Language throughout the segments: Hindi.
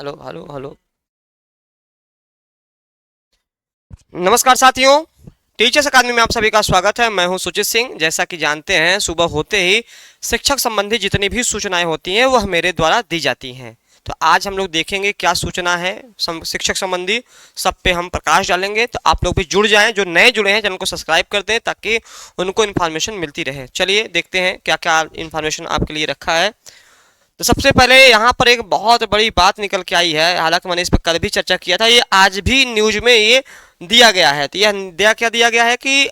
Hello hello hello. नमस्कार साथियों, टीचर्स अकादमी में आप सभी का स्वागत है। मैं हूं सुचित सिंह। जैसा कि जानते हैं, सुबह होते ही शिक्षक संबंधी जितनी भी सूचनाएं होती हैं वह मेरे द्वारा दी जाती हैं। तो आज हम लोग देखेंगे क्या सूचना है शिक्षक संबंधी, सब पे हम प्रकाश डालेंगे। तो आप लोग भी जुड़ जाएं, जो नए जुड़े हैं चैनल को सब्सक्राइब कर दें ताकि उनको इन्फॉर्मेशन मिलती रहे। चलिए देखते हैं क्या क्या इन्फॉर्मेशन आपके लिए रखा है। तो सबसे पहले यहाँ पर एक बहुत बड़ी बात निकल के आई है, हालांकि मैंने इस पर कल भी चर्चा किया था। ये आज भी न्यूज में ये दिया गया है। तो यह दिया गया है कि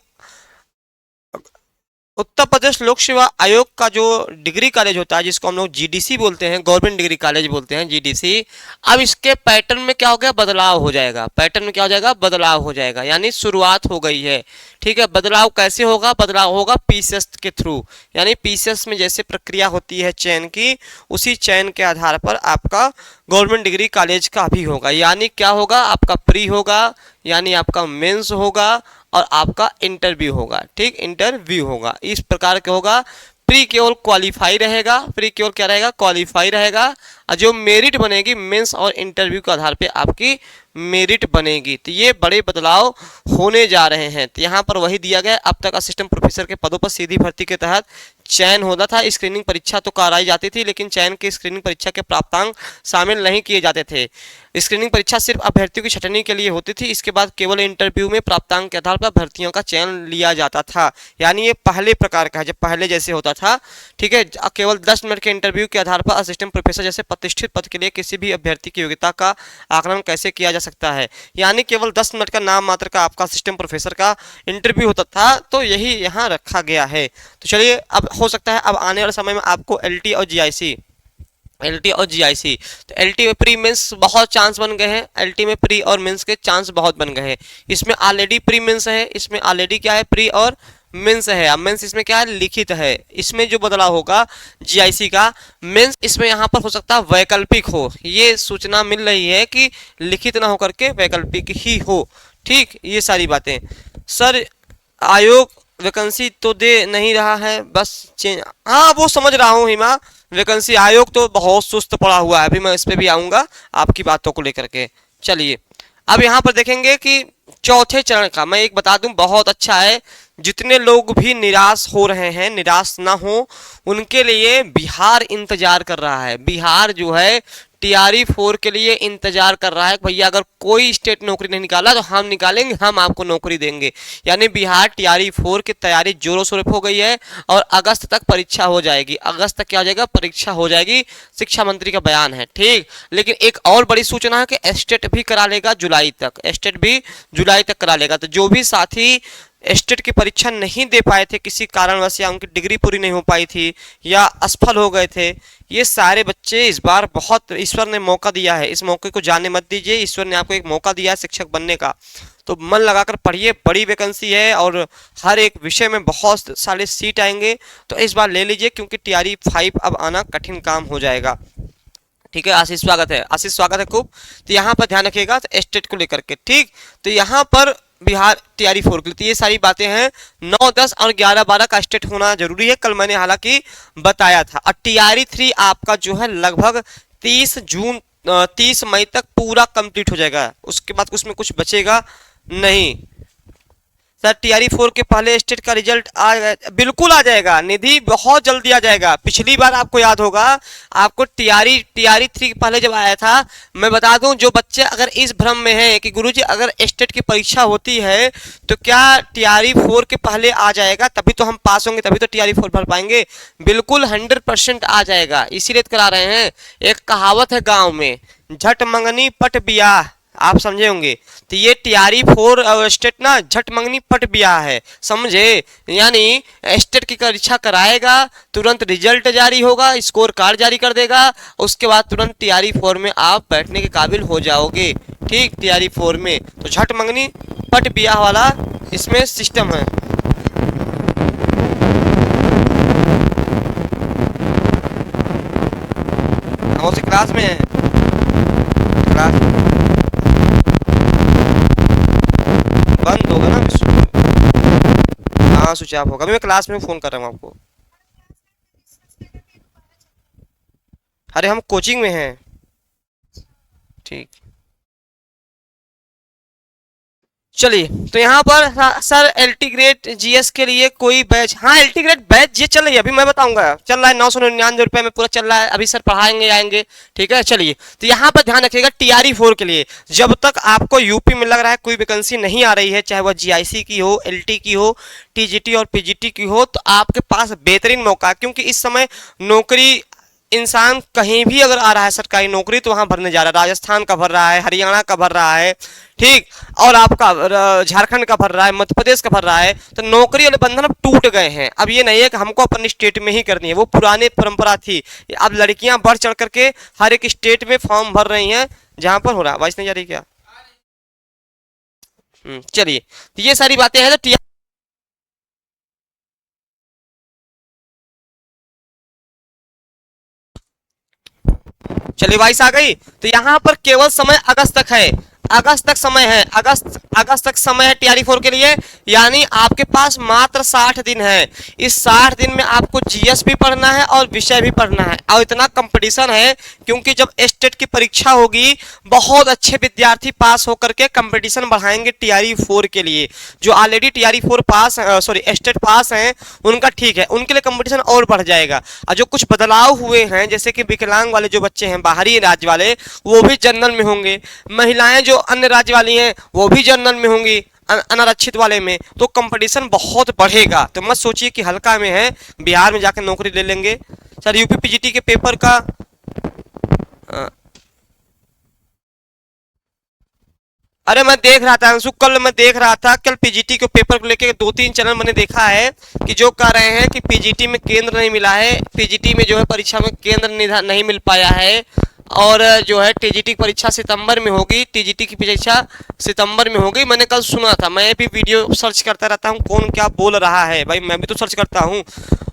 उत्तर प्रदेश लोक सेवा आयोग का जो डिग्री कॉलेज होता है, जिसको हम लोग जीडीसी बोलते हैं, गवर्नमेंट डिग्री कॉलेज बोलते हैं जीडीसी, अब इसके पैटर्न में क्या हो गया, बदलाव हो जाएगा। पैटर्न में क्या हो जाएगा, बदलाव हो जाएगा, यानी शुरुआत हो गई है। ठीक है, बदलाव कैसे होगा, बदलाव होगा पीसीएस के थ्रू। यानी पीसीएस में जैसे प्रक्रिया होती है चयन की, उसी चयन के आधार पर आपका गवर्नमेंट डिग्री कॉलेज का भी होगा। यानी क्या होगा, आपका प्री होगा, यानी आपका मेंस होगा, और आपका इंटरव्यू होगा। ठीक, इंटरव्यू होगा इस प्रकार के होगा। प्री केवल क्वालिफाई रहेगा, प्री केवल क्या रहेगा, क्वालिफाई रहेगा, और जो मेरिट बनेगी मेंस और इंटरव्यू के आधार पे आपकी मेरिट बनेगी। तो ये बड़े बदलाव होने जा रहे हैं। तो यहाँ पर वही दिया गया, अब तक असिस्टेंट प्रोफेसर के पदों पर सीधी भर्ती के तहत चयन होता था। स्क्रीनिंग परीक्षा तो कराई जाती थी, लेकिन चयन की स्क्रीनिंग परीक्षा के प्राप्तांक शामिल नहीं किए जाते थे। स्क्रीनिंग परीक्षा सिर्फ अभ्यर्थियों की छटनी के लिए होती थी। इसके बाद केवल इंटरव्यू में प्राप्तांक के आधार पर भर्तियों का चयन लिया जाता था। यानी ये पहले प्रकार का है, जब पहले जैसे होता था। ठीक है, केवल 10 मिनट के इंटरव्यू के आधार पर असिस्टेंट प्रोफेसर जैसे प्रतिष्ठित पद के लिए किसी भी अभ्यर्थी की योग्यता का आकलन कैसे किया जा सकता है। यानी केवल 10 मिनट का नाम मात्र का आपका असिस्टेंट प्रोफेसर का इंटरव्यू होता था। तो यही यहाँ रखा गया है। तो चलिए, अब हो सकता है अब आने वाले समय में आपको एलटी और जीआईसी, एलटी और जीआईसी, तो एलटी में प्री मेंस बहुत चांस बन गए हैं। एलटी में प्री और मेंस के चांस बहुत बन गए हैं। इसमें ऑलरेडी प्री मेंस है, इसमें ऑलरेडी क्या है, प्री और मेंस है। अब मेंस इसमें क्या है, लिखित है। इसमें जो बदलाव होगा जीआईसी का, मेंस इसमें यहाँ पर हो सकता है वैकल्पिक हो। ये सूचना मिल रही है कि लिखित ना होकर के वैकल्पिक ही हो। ठीक, ये सारी बातें। सर, आयोग वैकेंसी तो दे नहीं रहा है, बस चेंज, हाँ वो समझ रहा हूँ हिमा। वैकेंसी आयोग तो बहुत सुस्त पड़ा हुआ है, अभी मैं इस पे भी आऊंगा आपकी बातों को लेकर के। चलिए, अब यहाँ पर देखेंगे कि चौथे चरण का मैं एक बता दूं, बहुत अच्छा है। जितने लोग भी निराश हो रहे हैं, निराश ना हो, उनके लिए बिहार इंतजार कर रहा है। बिहार जो है टीआरई 4 के लिए इंतजार कर रहा है। भैया अगर कोई स्टेट नौकरी नहीं निकाला तो हम निकालेंगे, हम आपको नौकरी देंगे। यानी बिहार टीआरई 4 की तैयारी जोरों शोरों हो गई है, और अगस्त तक परीक्षा हो जाएगी। अगस्त तक क्या हो जाएगा, परीक्षा हो जाएगी। शिक्षा मंत्री का बयान है। ठीक, लेकिन एक और बड़ी सूचना है कि एस्टेट भी करा लेगा जुलाई तक, एस्टेट भी जुलाई तक करा लेगा। तो जो भी साथी एस्टेट की परीक्षा नहीं दे पाए थे किसी कारणवश, या उनकी डिग्री पूरी नहीं हो पाई थी, या असफल हो गए थे, ये सारे बच्चे इस बार बहुत ईश्वर ने मौका दिया है। इस मौके को जाने मत दीजिए। ईश्वर ने आपको एक मौका दिया है शिक्षक बनने का, तो मन लगाकर पढ़िए। बड़ी वैकेंसी है और हर एक विषय में बहुत सारे सीट आएंगे। तो इस बार ले लीजिए, क्योंकि टीआरई 5 अब आना कठिन काम हो जाएगा। ठीक है, आशीष स्वागत है, आशीष स्वागत है खूब। तो यहाँ पर ध्यान रखिएगा तो एस्टेट को लेकर के। ठीक, तो यहाँ पर बिहार टीआरई 4 के लिए, तो ये सारी बातें हैं। 9, 10 और 11, 12 का स्टेट होना जरूरी है, कल मैंने हालांकि बताया था। और टीआरई 3 आपका जो है लगभग 30 मई तक पूरा कंप्लीट हो जाएगा। उसके बाद उसमें कुछ बचेगा नहीं। सर, टीआरई 4 के पहले स्टेट का रिजल्ट बिल्कुल आ जाएगा निधि, बहुत जल्दी आ जाएगा। पिछली बार आपको याद होगा, आपको टीआरई 3 पहले जब आया था, मैं बता दूं, जो बच्चे अगर इस भ्रम में हैं कि गुरुजी अगर स्टेट की परीक्षा होती है तो क्या टीआरई 4 के पहले आ जाएगा, तभी तो हम पास होंगे, तभी तो टीआरई 4 भर पाएंगे। बिल्कुल 100% आ जाएगा, इसीलिए करा रहे हैं। एक कहावत है गाँव में, झट मंगनी पट बियाह, आप समझे होंगे। तो ये टीआरई 4 स्टेट ना झट मंगनी पट बिया है, समझे। यानी स्टेट की परीक्षा कराएगा, तुरंत रिजल्ट जारी होगा, स्कोर कार्ड जारी कर देगा, उसके बाद तुरंत टीआरई 4 में आप बैठने के काबिल हो जाओगे। ठीक, टीआरई 4 में तो झट मंगनी पट बिया वाला इसमें सिस्टम है। कौन सी क्लास में है, क्लास बंद होगा ना, हाँ स्विच ऑफ होगा। अभी मैं क्लास में फोन कर रहा हूँ आपको। अरे हम कोचिंग में हैं। ठीक, चलिए। तो यहाँ पर सर एलटी ग्रेड जीएस के लिए कोई बैच, हाँ एलटी ग्रेड बैच ये चल रही है, अभी मैं बताऊंगा, चल रहा है 999 रुपए में पूरा चल रहा है, अभी सर पढ़ाएंगे आएंगे, ठीक है। चलिए, तो यहाँ पर ध्यान रखिएगा टीआरई 4 के लिए जब तक आपको यूपी में लग रहा है कोई वैकेंसी नहीं आ रही है, चाहे वह जीआईसी की हो, एलटी की हो, टीजीटी और पीजीटी की हो, तो आपके पास बेहतरीन मौका है, क्योंकि इस समय नौकरी इंसान कहीं भी अगर आ रहा है सरकारी नौकरी तो वहां भरने जा रहा है, राजस्थान का भर रहा है, हरियाणा का भर रहा है, ठीक, और आपका झारखंड का भर रहा है, मध्य प्रदेश का भर रहा है, तो नौकरी वाले बंधन अब टूट गए हैं। अब ये नहीं है कि हमको अपनी स्टेट में ही करनी है, वो पुरानी परंपरा थी। अब लड़कियां बढ़ चढ़ करके हर एक स्टेट में फॉर्म भर रही हैं जहां पर हो रहा है। वॉइस नहीं जा रही क्या? चलिए, तो ये सारी बातें हैं। तो चलिए वॉइस आ गई। तो यहाँ पर केवल समय अगस्त तक है, अगस्त तक समय है, अगस्त तक समय है टीआरई 4 के लिए, यानी आपके पास मात्र 60 दिन है। इस 60 दिन में आपको जीएस भी पढ़ना है और विषय भी पढ़ना है, और इतना कंपटीशन है क्योंकि जब स्टेट की परीक्षा होगी बहुत अच्छे विद्यार्थी पास होकर के कंपटीशन बढ़ाएंगे टीआरई 4 के लिए। जो ऑलरेडी टीआरई 4 पास, सॉरी स्टेट पास हैं, उनका ठीक है, उनके लिए कंपटीशन और बढ़ जाएगा। और जो कुछ बदलाव हुए हैं, जैसे कि विकलांग वाले जो बच्चे हैं बाहरी राज्य वाले, वो भी जनरल में होंगे, महिलाएं जो अन्य राज्य वाली हैं वो भी जनरल में होंगी अनारक्षित वाले में, तो कंपटीशन बहुत बढ़ेगा। तो मत सोचिए कि हल्का में है, बिहार में जाकर नौकरी ले लेंगे। सर यूपी पीजीटी के पेपर का अरे मैं देख रहा था अंशु, कल मैं देख रहा था, कल पीजीटी के पेपर को लेके 2-3 चैनल मैंने देखा है कि जो कह रहे हैं कि पीजीटी में केंद्र नहीं मिला है, पीजीटी में जो है परीक्षा में केंद्र नहीं मिल पाया है, और जो है टीजीटी की परीक्षा सितंबर में होगी, टीजीटी की परीक्षा सितंबर में होगी। मैंने कल सुना था, मैं भी वीडियो सर्च करता रहता हूँ कौन क्या बोल रहा है, भाई मैं भी तो सर्च करता हूँ।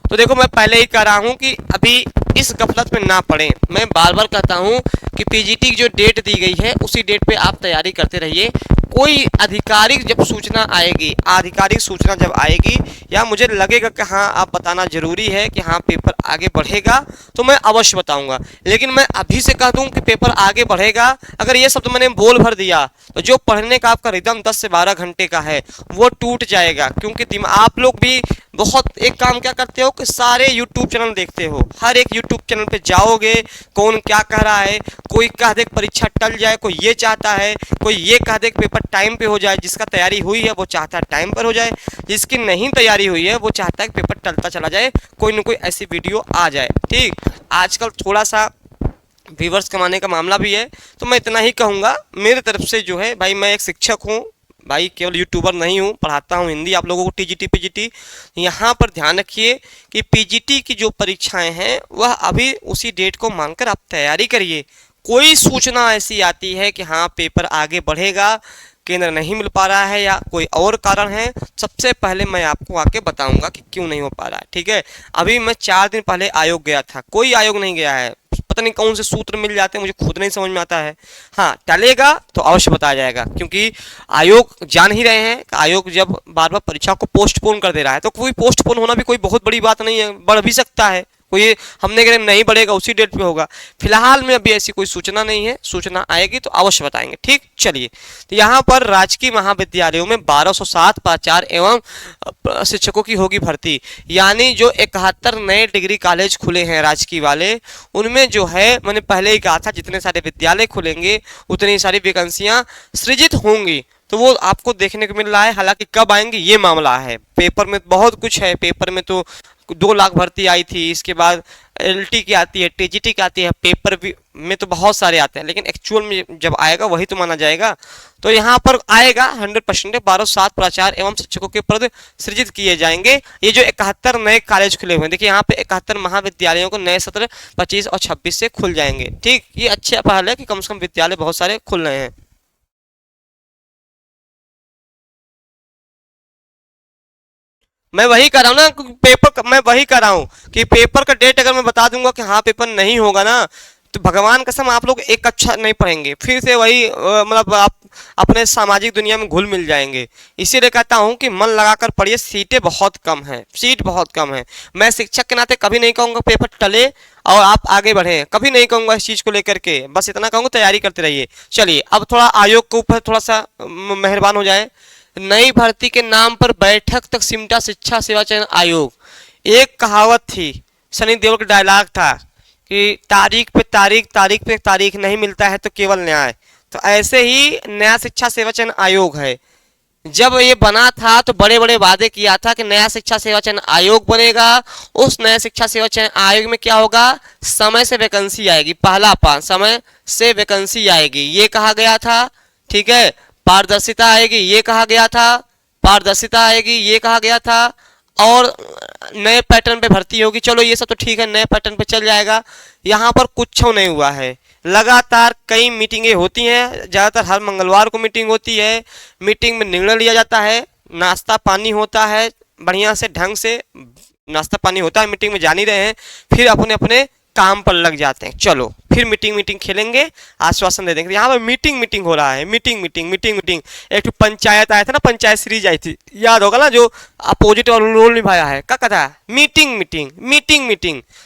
तो देखो मैं पहले ही कह रहा हूँ कि अभी इस गफलत में ना पड़े। मैं बार बार कहता हूँ कि पीजीटी की जो डेट दी गई है उसी डेट पे आप तैयारी करते रहिए। कोई आधिकारिक जब सूचना आएगी, आधिकारिक सूचना जब आएगी या मुझे लगेगा कि हाँ आप बताना जरूरी है कि हाँ पेपर आगे बढ़ेगा, तो मैं अवश्य बताऊंगा। लेकिन मैं अभी से कह दूं कि पेपर आगे बढ़ेगा, अगर ये शब्द मैंने बोल भर दिया तो जो पढ़ने का आपका रिदम 10 से 12 घंटे का है वो टूट जाएगा। क्योंकि आप लोग भी बहुत एक काम क्या करते हो कि सारे यूट्यूब चैनल देखते हो, हर एक यूट्यूब चैनल पे जाओगे कौन क्या कह रहा है, कोई कह दे परीक्षा टल जाए, कोई ये चाहता है, कोई ये कह दे पेपर टाइम पे हो जाए। जिसका तैयारी हुई है वो चाहता है टाइम पर हो जाए, जिसकी नहीं तैयारी हुई है वो चाहता है कि पेपर टलता चला जाए, कोई ना कोई ऐसी वीडियो आ जाए। ठीक, आजकल थोड़ा सा व्यूवर्स कमाने का मामला भी है, तो मैं इतना ही कहूँगा मेरे तरफ से जो है, भाई मैं एक शिक्षक हूँ भाई, केवल यूट्यूबर नहीं हूँ, पढ़ाता हूँ हिंदी आप लोगों को टीजीटी पीजीटी। यहाँ पर ध्यान रखिए कि पीजीटी की जो परीक्षाएं हैं वह अभी उसी डेट को मानकर आप तैयारी करिए। कोई सूचना ऐसी आती है कि हाँ पेपर आगे बढ़ेगा, केंद्र नहीं मिल पा रहा है या कोई और कारण है, सबसे पहले मैं आपको आके बताऊंगा कि क्यों नहीं हो पा रहा है। ठीक है, अभी मैं 4 दिन पहले आयोग गया था, कोई आयोग नहीं गया है, पता नहीं कौन से सूत्र मिल जाते हैं, मुझे खुद नहीं समझ में आता है। हाँ टलेगा तो अवश्य बताया जाएगा, क्योंकि आयोग जान ही रहे हैं कि आयोग जब बार बार परीक्षा को पोस्टपोन कर दे रहा है तो कोई पोस्टपोन होना भी कोई बहुत बड़ी बात नहीं है, बढ़ भी सकता है, कोई हमने कहा नहीं बढ़ेगा उसी डेट पे होगा। फिलहाल में अभी ऐसी कोई सूचना नहीं है, सूचना आएगी तो अवश्य बताएंगे। ठीक, चलिए। तो यहाँ पर राजकीय महाविद्यालयों में 1207 प्राचार्य एवं शिक्षकों की होगी भर्ती, यानी जो 71 नए डिग्री कॉलेज खुले हैं राजकीय वाले, उनमें जो है मैंने पहले ही कहा था जितने सारे विद्यालय खुलेंगे उतनी सारी वैकेंसियां सृजित होंगी, तो वो आपको देखने को मिल रहा है। हालांकि कब आएंगे ये मामला है, पेपर में बहुत कुछ है, पेपर में तो 2 लाख भर्ती आई थी, इसके बाद एलटी की आती है, टीजीटी की आती है, पेपर में तो बहुत सारे आते हैं, लेकिन एक्चुअल में जब आएगा वही तो माना जाएगा। तो यहाँ पर आएगा 100% 1207 प्राचार्य एवं शिक्षकों के पद सृजित किए जाएंगे। ये जो 71 नए कॉलेज खुले हुए हैं, देखिए यहाँ पे 71 महाविद्यालयों को नए सत्र 25 और 26 से खुल जाएंगे। ठीक, ये अच्छा पहल है कि कम से कम विद्यालय बहुत सारे खुल रहे हैं। मैं वही कर रहा हूँ ना, मैं वही कर रहा हूँ कि पेपर का डेट अगर मैं बता दूंगा कि हाँ पेपर नहीं होगा ना, तो भगवान कसम आप लोग एक अच्छा नहीं पढ़ेंगे, फिर से वही मतलब आप अपने सामाजिक दुनिया में घुल मिल जाएंगे। इसीलिए कहता हूँ कि मन लगाकर पढ़िए, सीटें बहुत कम हैं, सीट बहुत कम है। मैं शिक्षक के नाते कभी नहीं कहूँगा पेपर टले, और आप आगे बढ़ें। कभी नहीं कहूंगा इस चीज को लेकर के, बस इतना कहूंगा तैयारी करते रहिए। चलिए अब थोड़ा आयोग के ऊपर थोड़ा सा मेहरबान हो जाए। नई भर्ती के नाम पर बैठक तक सिमटा शिक्षा सेवा चयन आयोग। एक कहावत थी, सनी देओल का डायलॉग था कि तारीख पे तारीख, तारीख पे तारीख, नहीं मिलता है तो केवल न्याय। तो ऐसे ही नया शिक्षा सेवा चयन आयोग है। जब ये बना था तो बड़े बड़े वादे किया था कि नया शिक्षा सेवा चयन आयोग बनेगा। उस नया शिक्षा सेवा चयन आयोग में क्या होगा, समय से वैकेंसी आएगी। पहला पान, समय से वैकेंसी आएगी, ये कहा गया था। ठीक है, पारदर्शिता आएगी, ये कहा गया था। पारदर्शिता आएगी, ये कहा गया था। और नए पैटर्न पे भर्ती होगी। चलो ये सब तो ठीक है, नए पैटर्न पे चल जाएगा। यहाँ पर कुछ नहीं हुआ है। लगातार कई मीटिंगें होती हैं, ज़्यादातर हर मंगलवार को मीटिंग होती है। मीटिंग में निर्णय लिया जाता है, नाश्ता पानी होता है, बढ़िया से ढंग से नाश्ता पानी होता है। मीटिंग में जान ही रहे हैं, फिर अपने अपने काम पर लग जाते हैं। चलो फिर मीटिंग खेलेंगे, आश्वासन दे देंगे। यहाँ पर मीटिंग हो रहा है, मीटिंग। एक तो पंचायत आया था ना, पंचायत सीरीज आई थी, याद होगा ना, जो अपोजिट और रोल निभाया है, क्या कहता है, मीटिंग।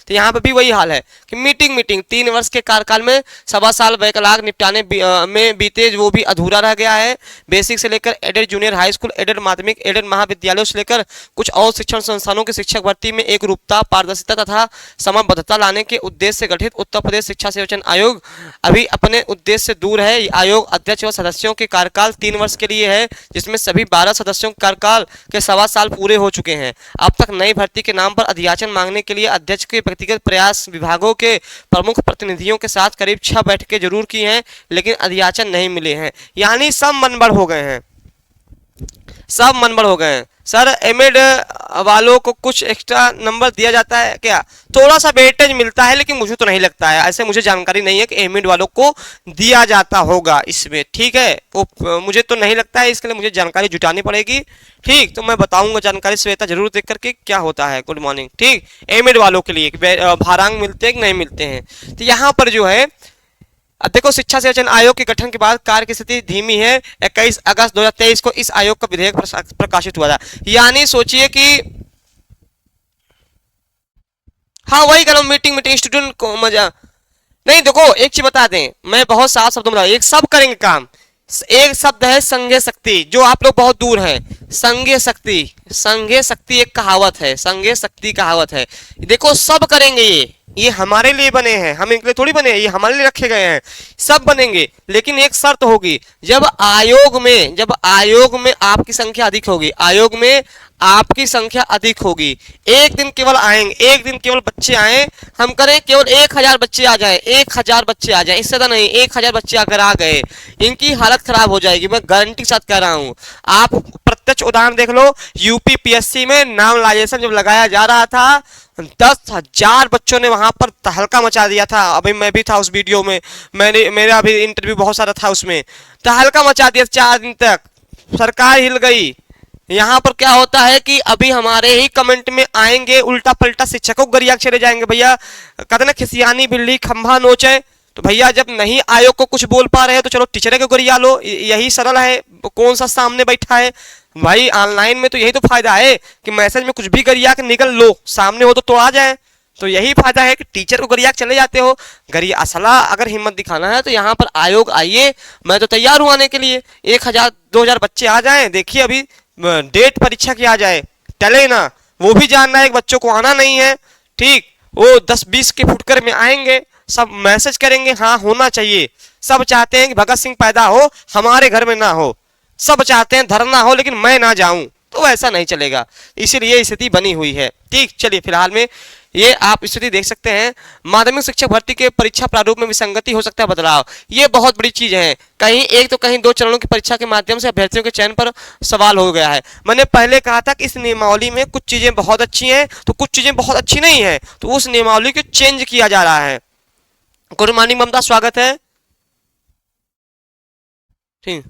तो यहाँ पर भी वही हाल है कि मीटिंग। 3 वर्ष के कार्यकाल में 1.25 साल बैकलॉग निपटाने में बीते, वो भी अधूरा रह गया है। बेसिक से लेकर aided junior high school, aided माध्यमिक, एडेड महाविद्यालयों से लेकर कुछ और शिक्षण संस्थानों की शिक्षक भर्ती में एक रूपता, पारदर्शिता तथा समयबद्धता लाने के उद्देश्य से गठित उत्तर प्रदेश शिक्षा सेवा चयन आयोग अभी अपने उद्देश्य से दूर है। आयोग अध्यक्ष व सदस्यों के कार्यकाल 3 वर्ष के लिए है, जिसमें सभी 12 सदस्यों के कार्यकाल के 1.25 साल पूरे हो चुके हैं। अब तक नई भर्ती के नाम पर अधियाचन मांगने के लिए अध्यक्ष के व्यक्तिगत प्रयास, विभागों के प्रमुख प्रतिनिधियों के साथ करीब 6 बैठकें जरूर की हैं, लेकिन अधियाचन नहीं मिले हैं। यानी सब मनबड़ हो गए हैं, सब मनबड़ हो गए हैं। सर एमएड वालों को कुछ एक्स्ट्रा नंबर दिया जाता है क्या, थोड़ा सा वेटेज मिलता है, लेकिन मुझे तो नहीं लगता है, ऐसे मुझे जानकारी नहीं है कि एमएड वालों को दिया जाता होगा इसमें। ठीक है, वो मुझे तो नहीं लगता है, इसके लिए मुझे जानकारी जुटानी पड़ेगी। ठीक, तो मैं बताऊंगा जानकारी श्वेता जरूर देख करके क्या होता है। Good morning. ठीक, एमएड वालों के लिए भारांक मिलते हैं कि नहीं मिलते हैं। तो यहाँ पर जो है अब देखो, शिक्षा सेवा चयन आयोग के गठन के बाद कार्य की स्थिति धीमी है। 21 अगस्त 2023 को इस आयोग का विधेयक प्रकाशित हुआ था। यानी सोचिए कि हाँ वही करो, मीटिंग स्टूडेंट को मजा नहीं। देखो एक चीज बता दें, मैं बहुत साफ शब्दों में, एक सब करेंगे काम। एक शब्द है संघीय शक्ति, जो आप लोग बहुत दूर है। संघीय शक्ति एक कहावत है, संघीय शक्ति कहावत है। देखो सब करेंगे, ये हमारे लिए बने हैं, हम इनके लिए थोड़ी बने हैं, ये हमारे लिए रखे गए हैं। सब बनेंगे, लेकिन एक शर्त होगी, जब आयोग में आपकी संख्या अधिक होगी, आयोग में आपकी संख्या अधिक होगी। एक दिन केवल आएंगे, एक दिन केवल बच्चे आए, हम करें केवल 1000 बच्चे आ जाए, 1000 बच्चे आ जाए, इससे ज्यादा नहीं। 1000 बच्चे अगर आ गए, इनकी हालत खराब हो जाएगी, मैं गारंटी के साथ कह रहा हूं। आप प्रत्यक्ष उदाहरण देख लो, यूपी पीएससी में नाम लाइजेशन जब लगाया जा रहा था, 10,000 बच्चों ने वहां पर तहलका मचा दिया था। अभी मैं भी था उस वीडियो में, मेरा भी इंटरव्यू बहुत सारा था, उसमें तहलका मचा दिया। 4 दिन तक सरकार हिल गई। यहाँ पर क्या होता है कि अभी हमारे ही कमेंट में आएंगे उल्टा पलटा, शिक्षकों को गरिया चले जाएंगे। भैया कहते ना, खिसियानी बिल्ली खंभा नोचे। तो भैया जब नहीं आयोग को कुछ बोल पा रहे हैं तो चलो टीचर को गरिया लो, यही सरल है। कौन सा सामने बैठा है भाई, ऑनलाइन में तो यही तो फायदा है कि मैसेज में कुछ भी गरिया के निकल लो, सामने हो तो आ जाए। तो यही फायदा है कि टीचर को गरिया चले जाते हो। गरिया असला अगर हिम्मत दिखाना है तो यहाँ पर आयोग आइए, मैं तो तैयार हूँ आने के लिए। 1000 2000 बच्चे आ जाए, देखिए अभी डेट परीक्षा की आ जाए, टले ना। वो भी जानना है कि बच्चों को आना नहीं है। ठीक, वो 10-20 के फुटकर में आएंगे, सब मैसेज करेंगे, हाँ होना चाहिए। सब चाहते हैं कि भगत सिंह पैदा हो, हमारे घर में ना हो। सब चाहते हैं धरना हो, लेकिन मैं ना जाऊं, तो ऐसा नहीं चलेगा। इसीलिए स्थिति बनी हुई है। ठीक, चलिए फिलहाल में ये आप स्थिति देख सकते हैं। माध्यमिक शिक्षक भर्ती के परीक्षा प्रारूप में विसंगति हो सकता है, बदलाव, ये बहुत बड़ी चीज है। कहीं एक तो कहीं 2 चरणों की परीक्षा के माध्यम से अभ्यर्थियों के चयन पर सवाल हो गया है। मैंने पहले कहा था कि इस नियमावली में कुछ चीजें बहुत अच्छी हैं, तो कुछ चीजें बहुत अच्छी नहीं है, तो उस नियमावली को चेंज किया जा रहा है। गुड मॉर्निंग ममता, स्वागत है। ठीक,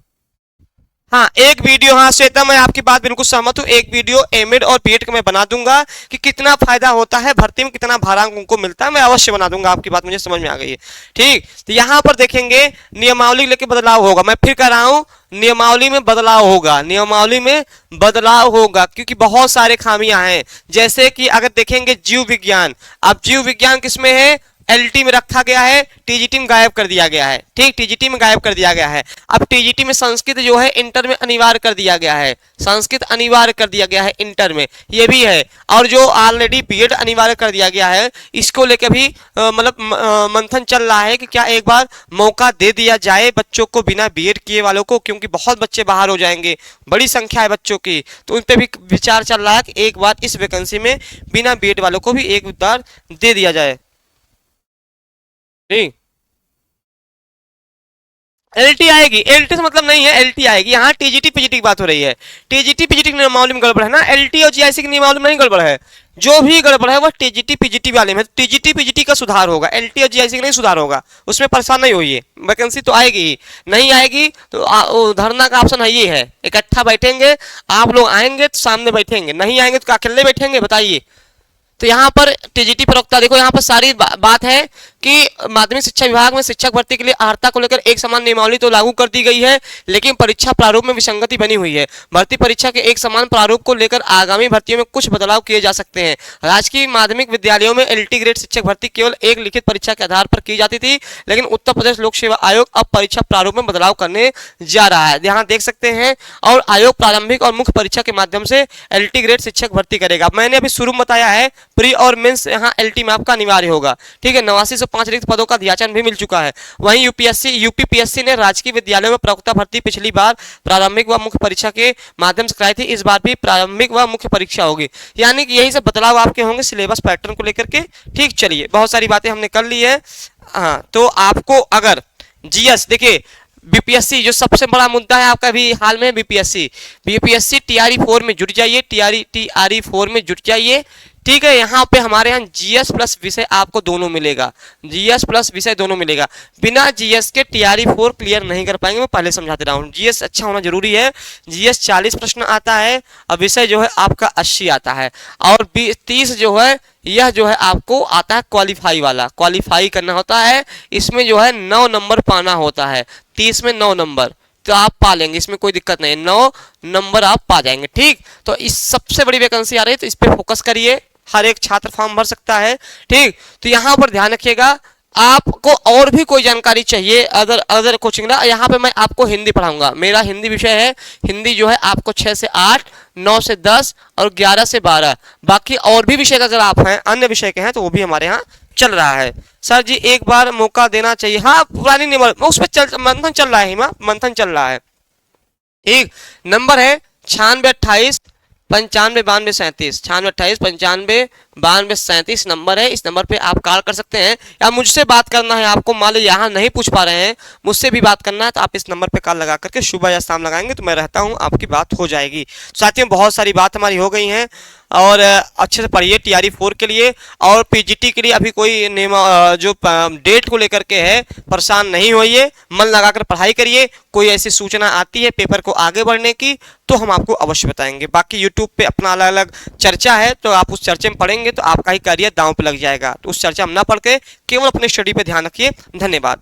हाँ एक वीडियो, हाँ श्वेता मैं आपकी बात बिल्कुल सहमत हूँ, एक वीडियो एमएड और बीएड का मैं बना दूंगा कि कितना फायदा होता है भर्ती में, कितना भारांक उनको मिलता है, मैं अवश्य बना दूंगा, आपकी बात मुझे समझ में आ गई है। ठीक, तो यहाँ पर देखेंगे नियमावली लेके बदलाव होगा, मैं फिर कह रहा हूँ नियमावली में बदलाव होगा, नियमावली में बदलाव होगा क्योंकि बहुत सारे खामियां हैं। जैसे कि अगर देखेंगे जीव विज्ञान, अब जीव विज्ञान किसमें है, एलटी में रखा गया है, टीजीटी में गायब कर दिया गया है। ठीक, टीजीटी में गायब कर दिया गया है। अब टीजीटी में संस्कृत जो है इंटर में अनिवार्य कर दिया गया है, संस्कृत अनिवार्य कर दिया गया है इंटर में, ये भी है। और जो ऑलरेडी बीएड अनिवार्य कर दिया गया है, इसको लेकर भी मतलब मंथन चल रहा है कि क्या एक बार मौका दे दिया जाए बच्चों को बिना बीएड किए वालों को, क्योंकि बहुत बच्चे बाहर हो जाएंगे, बड़ी संख्या है बच्चों की, तो उन पर भी विचार चल रहा है कि एक बार इस वैकेंसी में बिना बीएड वालों को भी एक बार दे दिया जाए। नहीं, एलटी आएगी, एलटी से मतलब नहीं है, एलटी आएगी। यहाँ टीजीटी पीजीटी की बात हो रही है, टीजीटी पीजीटी की नियमावली में गड़बड़ है ना, एलटी और जीआईसी की नियमावली में नहीं गड़बड़ है, जो भी गड़बड़ है वो टीजीटी पीजीटी वाले में, टीजीटी पीजीटी का सुधार होगा, एलटी और जीआईसी का नहीं सुधार होगा, उसमें परेशान नहीं होइए, वैकेंसी तो आएगी ही, नहीं आएगी तो धरना का ऑप्शन है, ये है इकट्ठा बैठेंगे, आप लोग आएंगे तो सामने बैठेंगे, नहीं आएंगे तो अकेले बैठेंगे, बताइए। तो यहाँ पर टीजीटी प्रवक्ता देखो, यहाँ पर सारी बात है कि माध्यमिक शिक्षा विभाग में शिक्षक भर्ती के लिए अर्हता को लेकर एक समान नियमावली तो लागू कर दी गई है, लेकिन परीक्षा प्रारूप में विसंगति बनी हुई है। भर्ती परीक्षा के एक समान प्रारूप को लेकर आगामी भर्तियों में कुछ बदलाव किए जा सकते हैं। राजकीय माध्यमिक विद्यालयों में एलटी ग्रेड शिक्षक भर्ती केवल एक लिखित परीक्षा के आधार पर की जाती थी, लेकिन उत्तर प्रदेश लोक सेवा आयोग अब परीक्षा प्रारूप में बदलाव करने जा रहा है, यहाँ देख सकते हैं। और आयोग प्रारंभिक और मुख्य परीक्षा के माध्यम से एलटी ग्रेड शिक्षक भर्ती करेगा। मैंने अभी शुरू में बताया है प्री और मेंस यहाँ एलटी में आपका अनिवार्य होगा। ठीक है, 8905 रिक्त पदों का अध्याचन भी मिल चुका है। वहीं यूपीपीएससी ने राजकीय विद्यालयों में प्रवक्ता भर्ती पिछली बार प्रारंभिक व मुख्य परीक्षा के माध्यम से कराई थी, इस बार भी प्रारंभिक व मुख्य परीक्षा होगी, यानी कि यही सब बदलाव आपके होंगे सिलेबस पैटर्न को लेकर के। ठीक, चलिए बहुत सारी बातें हमने कर ली है। हाँ, तो आपको अगर जीएस देखिए, बीपीएससी जो सबसे बड़ा मुद्दा है आपका भी हाल में, बीपीएससी टीआरई 4 में जुट जाइए, टीआरई 4 में जुट जाइए। ठीक है, यहाँ पे हमारे यहाँ जीएस प्लस विषय आपको दोनों मिलेगा, जीएस प्लस विषय दोनों मिलेगा। बिना जीएस के टीआरई 4 क्लियर नहीं कर पाएंगे, मैं पहले समझाते रहा हूँ। जीएस अच्छा होना जरूरी है, जीएस 40 प्रश्न आता है और विषय जो है आपका 80 आता है, और 30 जो है यह जो है आपको आता है क्वालिफाई वाला, क्वालिफाई करना होता है, इसमें जो है 9 नंबर पाना होता है, 30 में 9 नंबर तो आप पा लेंगे, इसमें कोई दिक्कत नहीं है, 9 नंबर आप पा जाएंगे। ठीक, तो इस सबसे बड़ी वैकेंसी आ रही है, तो इस पे फोकस करिए, हर एक छात्र फॉर्म भर सकता है। ठीक, तो यहाँ पर ध्यान रखिएगा, आपको और भी कोई जानकारी चाहिए अदर कोचिंग ना, यहाँ पे मैं आपको हिंदी पढ़ाऊंगा, मेरा हिंदी विषय है, हिंदी जो है आपको 6 से 8, 9 से 10 और 11 से 12, बाकी और भी विषय का अगर आप हैं अन्य विषय के हैं तो वो भी हमारे यहाँ चल रहा है। सर जी एक बार मौका देना चाहिए, हाँ पुरानी नियम उस पर मंथन चल रहा है, मंथन चल रहा है। ठीक, नंबर है 9628 95 92 37, 9628 95 92 37 नंबर है, इस नंबर पे आप कॉल कर सकते हैं, या मुझसे बात करना है आपको, मान लो यहाँ नहीं पूछ पा रहे हैं, मुझसे भी बात करना है तो आप इस नंबर पे कॉल लगा करके सुबह या शाम लगाएंगे तो मैं रहता हूँ, आपकी बात हो जाएगी। साथियों बहुत सारी बात हमारी हो गई हैं, और अच्छे से पढ़िए टीआरई 4 के लिए, और पीजीटी के लिए अभी कोई जो डेट को लेकर के है परेशान नहीं होइए, मन लगाकर पढ़ाई करिए, कोई ऐसी सूचना आती है पेपर को आगे बढ़ने की तो हम आपको अवश्य बताएंगे। बाकी यूट्यूब पे अपना अलग अलग चर्चा है, तो आप उस चर्चे में पढ़ेंगे तो आपका ही करियर दांव पे लग जाएगा, तो उस चर्चा में ना पढ़ के केवल अपने स्टडी पे ध्यान रखिए। धन्यवाद।